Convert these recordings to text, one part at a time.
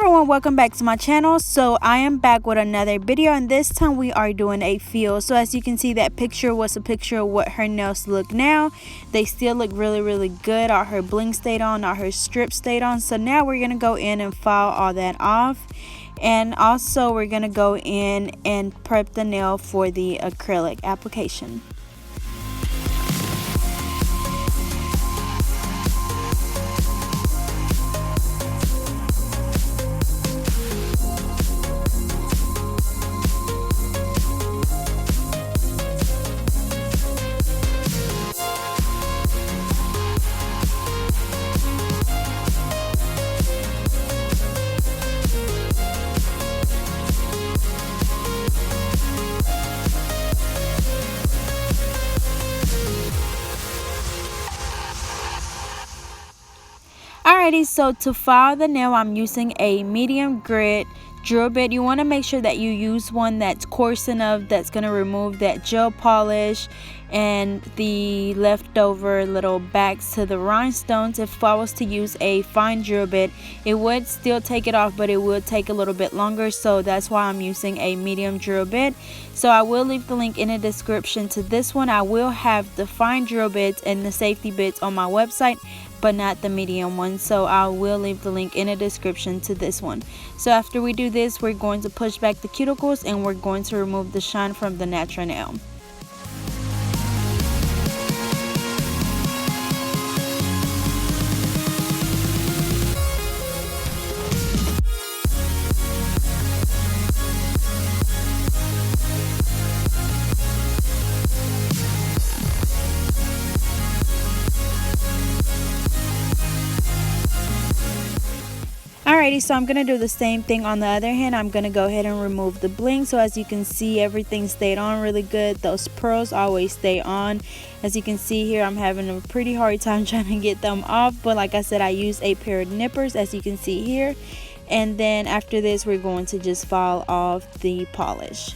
everyone, welcome back to my channel. So I am back with another video, and this time we are doing a feel. So as you can see, that picture was a picture of what her nails look now. They still look really good. All her bling stayed on, all her strips stayed on. So now we're gonna go in and file all that off, and also we're gonna go in and prep the nail for the acrylic application. Alrighty, so to file the nail, I'm using a medium grit drill bit. You want to make sure that you use one that's coarse enough that's going to remove that gel polish and the leftover little backs to the rhinestones. If I was to use a fine drill bit, it would still take it off, but it would take a little bit longer, so that's why I'm using a medium drill bit. So I will leave the link in the description to this one. I will have the fine drill bits and the safety bits on my website, but not the medium one, so I will leave the link in the description to this one. So after we do this, we're going to push back the cuticles and we're going to remove the shine from the natural nail. Alrighty, so I'm going to do the same thing on the other hand. I'm going to go ahead and remove the bling. So as you can see, everything stayed on really good. Those pearls always stay on. As you can see here, I'm having a pretty hard time trying to get them off. But like I said, I use a pair of nippers, as you can see here. And then after this, we're going to just file off the polish.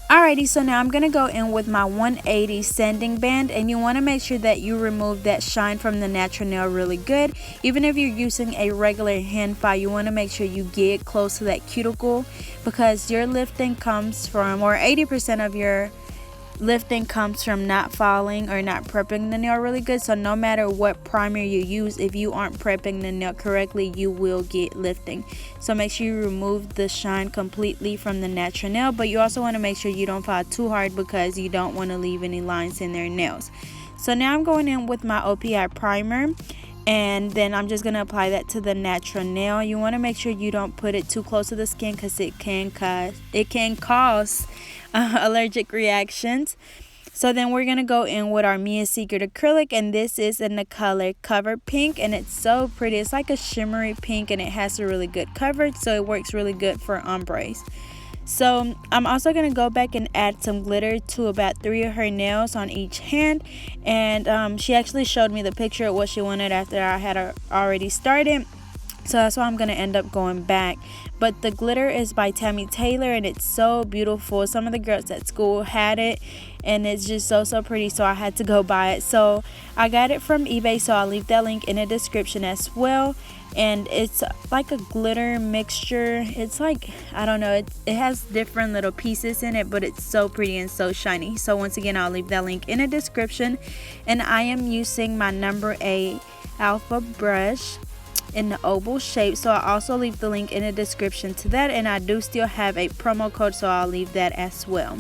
Alrighty, so now I'm going to go in with my 180 sanding band, and you want to make sure that you remove that shine from the natural nail really good. Even if you're using a regular hand file, you want to make sure you get close to that cuticle, because your lifting comes from, or 80% of your lifting comes from not filing or not prepping the nail really good. So no matter what primer you use, if you aren't prepping the nail correctly, you will get lifting. So make sure you remove the shine completely from the natural nail, but you also want to make sure you don't file too hard, because you don't want to leave any lines in their nails. So now I'm going in with my OPI primer, and then I'm just going to apply that to the natural nail. You want to make sure you don't put it too close to the skin, because it can cause allergic reactions. So then we're going to go in with our Mia Secret acrylic, and this is in the color Cover Pink, and it's so pretty. It's like a shimmery pink, and it has a really good coverage, so it works really good for ombres. So I'm also going to go back and add some glitter to about 3 of her nails on each hand, and she actually showed me the picture of what she wanted after I had already started. So that's why I'm going to end up going back. But the glitter is by Tammy Taylor, and it's so beautiful. Some of the girls at school had it, and it's just so pretty, so I had to go buy it. So I got it from eBay, so I'll leave that link in the description as well. And it's like a glitter mixture. It's like, I don't know, it has different little pieces in it, but it's so pretty and so shiny. So once again, I'll leave that link in the description. And I am using my number 8 alpha brush in the oval shape, so I'll also leave the link in the description to that, and I do still have a promo code, so I'll leave that as well.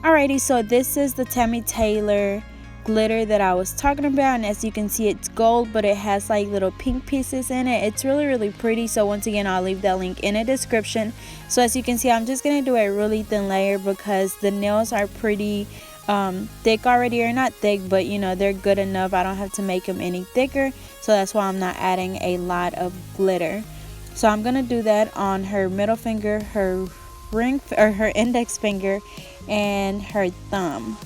Alrighty, so this is the Tammy Taylor glitter that I was talking about, and as you can see, it's gold, but it has like little pink pieces in it. It's really pretty. So once again, I'll leave that link in the description. So as you can see, I'm just gonna do a really thin layer because the nails are pretty thick already, or not thick, but you know, they're good enough. I don't have to make them any thicker, so that's why I'm not adding a lot of glitter. So I'm gonna do that on her middle finger, her ring or her index finger, and her thumb.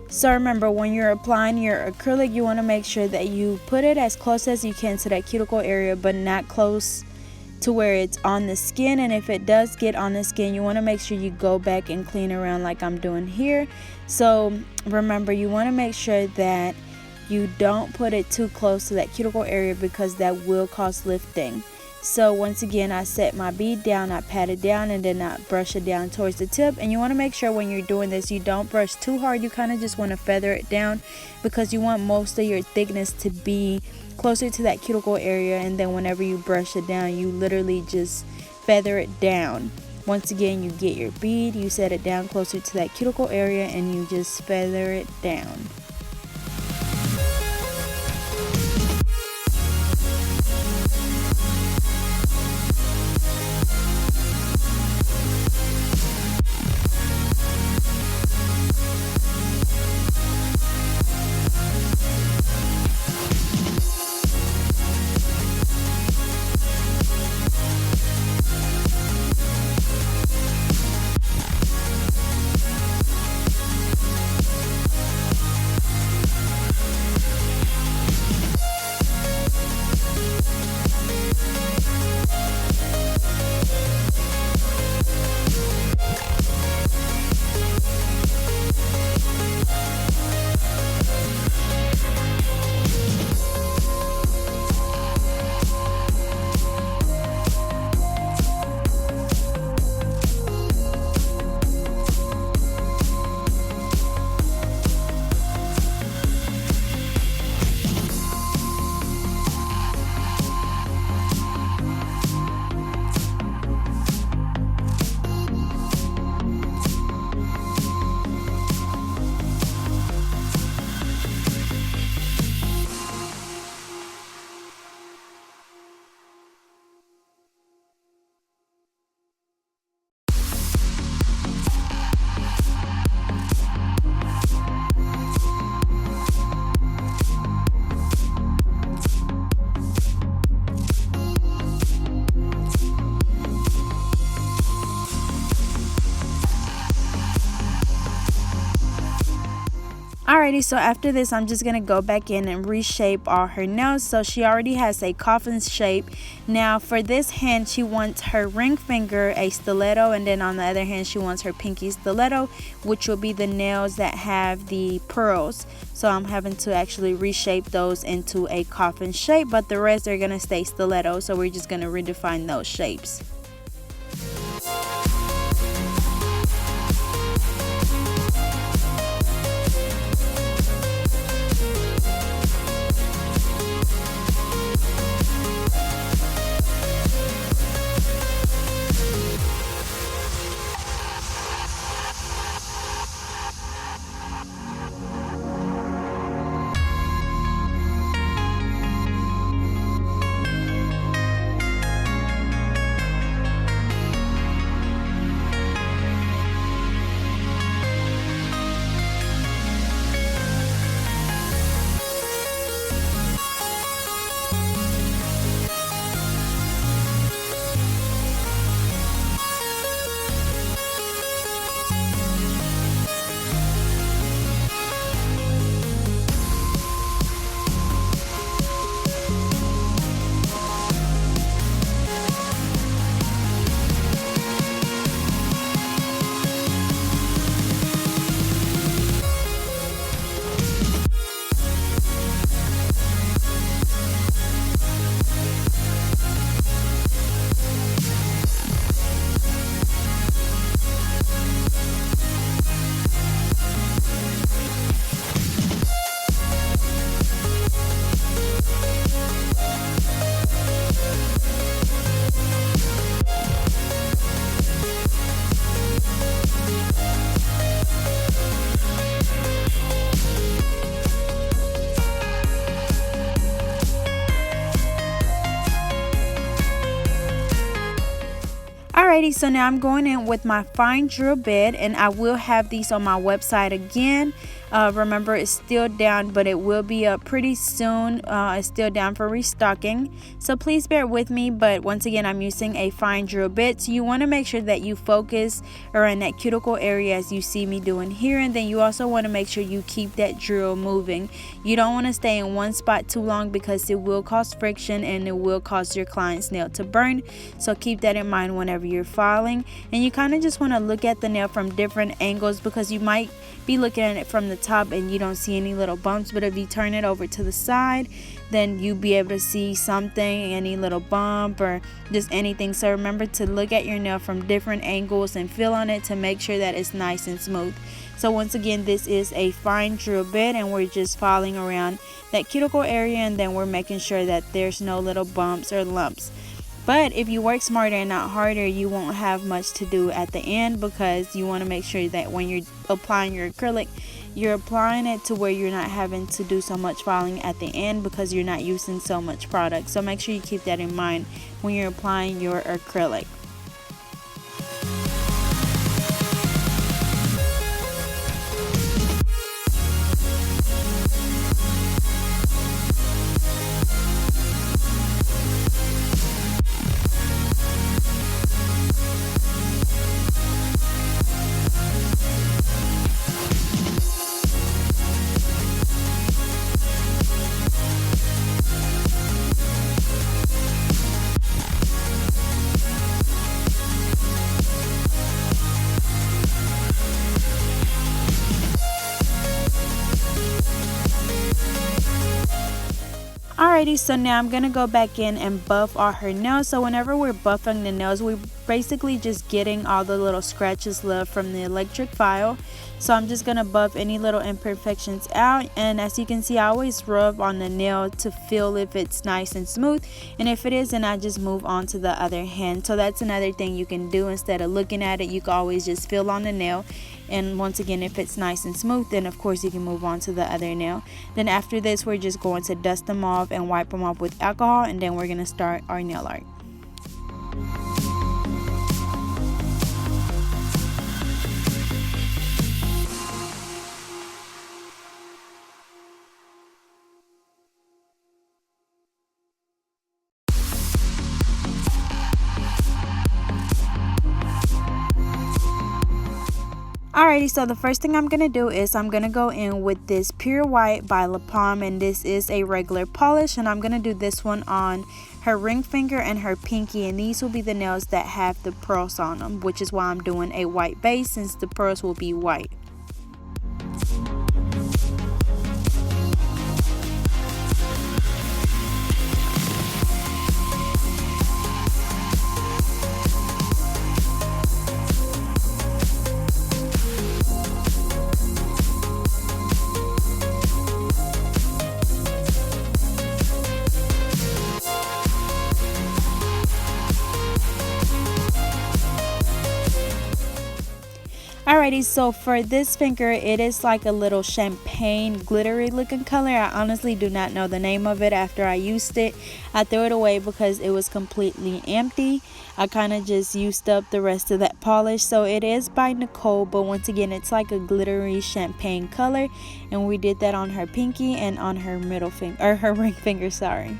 So remember, when you're applying your acrylic, you want to make sure that you put it as close as you can to that cuticle area, but not close to where it's on the skin. And if it does get on the skin, you want to make sure you go back and clean around like I'm doing here. So remember, you want to make sure that you don't put it too close to that cuticle area because that will cause lifting. So once again, I set my bead down, I pat it down, and then I brush it down towards the tip. And you want to make sure when you're doing this, you don't brush too hard. You kind of just want to feather it down because you want most of your thickness to be closer to that cuticle area. And then whenever you brush it down, you literally just feather it down. Once again, you get your bead, you set it down closer to that cuticle area, and you just feather it down. Alrighty, so after this, I'm just going to go back in and reshape all her nails. So she already has a coffin shape. Now for this hand, she wants her ring finger a stiletto, and then on the other hand, she wants her pinky stiletto, which will be the nails that have the pearls. So I'm having to actually reshape those into a coffin shape, but the rest are going to stay stiletto. So we're just going to redefine those shapes. Alrighty, so now I'm going in with my fine drill bit, and I will have these on my website again. Remember, it's still down, but it will be up pretty soon. It's still down for restocking, so please bear with me. But once again, I'm using a fine drill bit, so you want to make sure that you focus around that cuticle area as you see me doing here, and then you also want to make sure you keep that drill moving. You don't want to stay in one spot too long because it will cause friction and it will cause your client's nail to burn. So keep that in mind whenever you're filing, and you kind of just want to look at the nail from different angles, because you might be looking at it from the top and you don't see any little bumps, but if you turn it over to the side, then you'll be able to see something, any little bump or just anything. So remember to look at your nail from different angles and feel on it to make sure that it's nice and smooth. So once again, this is a fine drill bit, and we're just filing around that cuticle area, and then we're making sure that there's no little bumps or lumps. But if you work smarter and not harder, you won't have much to do at the end, because you want to make sure that when you're applying your acrylic, you're applying it to where you're not having to do so much filing at the end, because you're not using so much product. So make sure you keep that in mind when you're applying your acrylic. Alrighty, so now I'm gonna go back in and buff all her nails. So whenever we're buffing the nails, we're basically just getting all the little scratches left from the electric file. So I'm just gonna buff any little imperfections out, and as you can see, I always rub on the nail to feel if it's nice and smooth, and if it is, then I just move on to the other hand. So that's another thing you can do. Instead of looking at it, you can always just feel on the nail, and once again, if it's nice and smooth, then of course you can move on to the other nail. Then after this, we're just going to dust them off and wipe them off with alcohol, and then we're gonna start our nail art. Alrighty, so the first thing I'm going to do is I'm going to go in with this Pure White by La Palm, and this is a regular polish, and I'm going to do this one on her ring finger and her pinky, and these will be the nails that have the pearls on them, which is why I'm doing a white base since the pearls will be white. Alrighty, so for this finger, it is like a little champagne glittery looking color. I honestly do not know the name of it. After I used it, I threw it away because it was completely empty. I kind of just used up the rest of that polish. So it is by Nicole, but once again, it's like a glittery champagne color, and we did that on her pinky and on her middle finger, or her ring finger, sorry.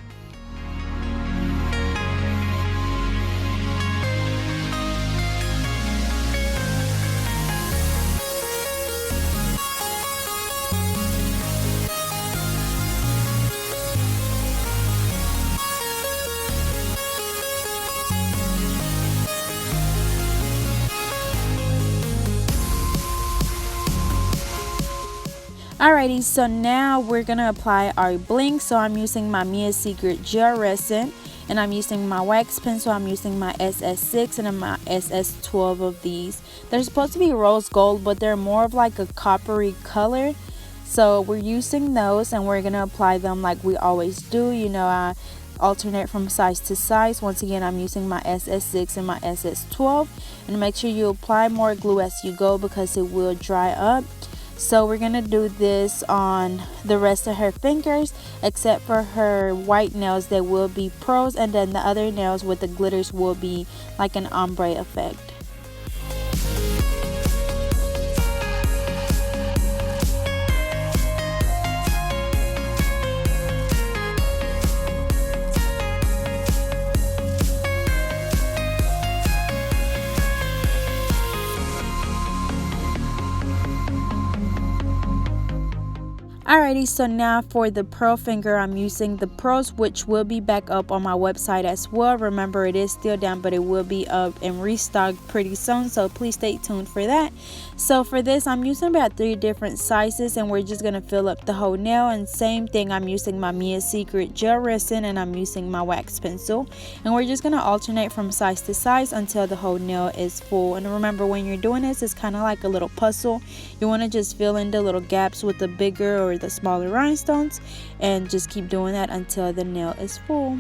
Alrighty, so now we're gonna apply our bling. So I'm using my Mia Secret gel resin, and I'm using my wax pen. So I'm using my SS6 and my SS12 of these. They're supposed to be rose gold, but they're more of like a coppery color. So we're using those, and we're gonna apply them like we always do. You know, I alternate from size to size. Once again, I'm using my SS6 and my SS12, and make sure you apply more glue as you go because it will dry up. So we're gonna do this on the rest of her fingers, except for her white nails that will be pearls, and then the other nails with the glitters will be like an ombre effect. Alrighty, so now for the pearl finger, I'm using the pearls, which will be back up on my website as well. Remember, it is still down, but it will be up and restocked pretty soon, so please stay tuned for that. So for this, I'm using about 3 different sizes, and we're just going to fill up the whole nail. And same thing, I'm using my Mia Secret gel resin, and I'm using my wax pencil. And we're just going to alternate from size to size until the whole nail is full. And remember, when you're doing this, it's kind of like a little puzzle. You want to just fill in the little gaps with the bigger or the smaller rhinestones, and just keep doing that until the nail is full.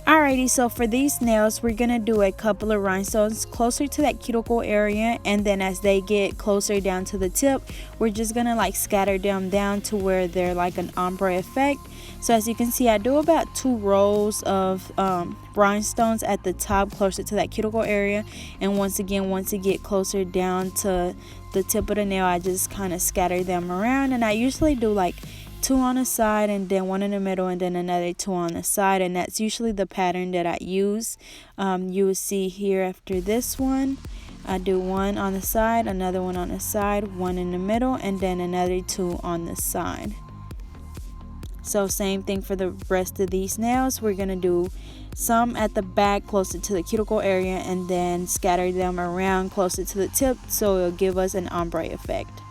Alrighty, so for these nails, we're gonna do a couple of rhinestones closer to that cuticle area, and then as they get closer down to the tip, we're just gonna like scatter them down to where they're like an ombre effect. So as you can see, I do about 2 rows of rhinestones at the top closer to that cuticle area, and once again, once you get closer down to the tip of the nail, I just kind of scatter them around, and I usually do like two on the side and then one in the middle and then another two on the side, and that's usually the pattern that I use. You will see here after this one, I do one on the side, another one on the side, one in the middle, and then another two on the side. So same thing for the rest of these nails. We're gonna do some at the back closer to the cuticle area and then scatter them around closer to the tip, so it'll give us an ombre effect.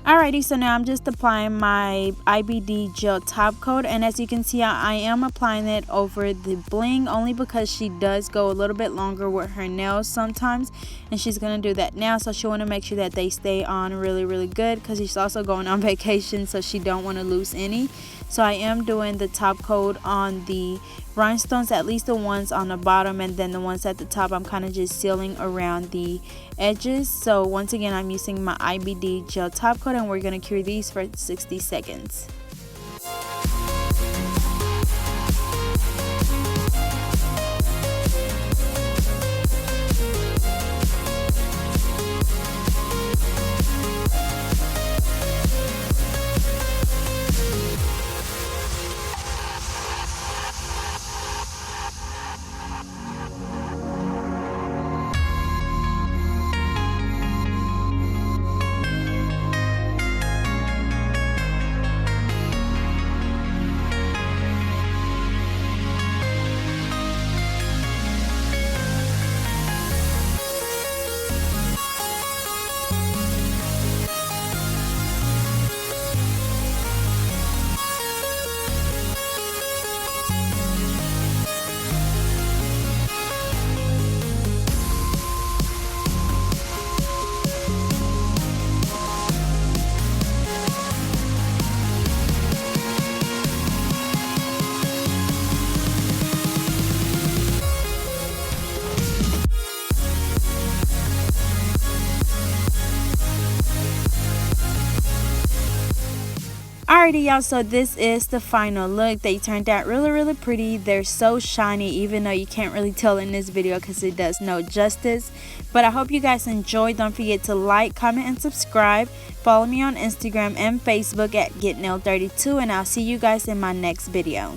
Alrighty, so now I'm just applying my IBD gel top coat, and as you can see, I am applying it over the Bling only because she does go a little bit longer with her nails sometimes, and she's gonna do that now, so she want to make sure that they stay on really good because she's also going on vacation, so she don't want to lose any. So I am doing the top coat on the rhinestones, at least the ones on the bottom, and then the ones at the top I'm kind of just sealing around the edges. So once again, I'm using my IBD gel top coat, and we're going to cure these for 60 seconds. Alrighty y'all, so this is the final look. They turned out really pretty. They're so shiny, even though you can't really tell in this video because it does no justice. But I hope you guys enjoyed. Don't forget to like, comment, and subscribe. Follow me on Instagram and Facebook at GetNailed32, and I'll see you guys in my next video.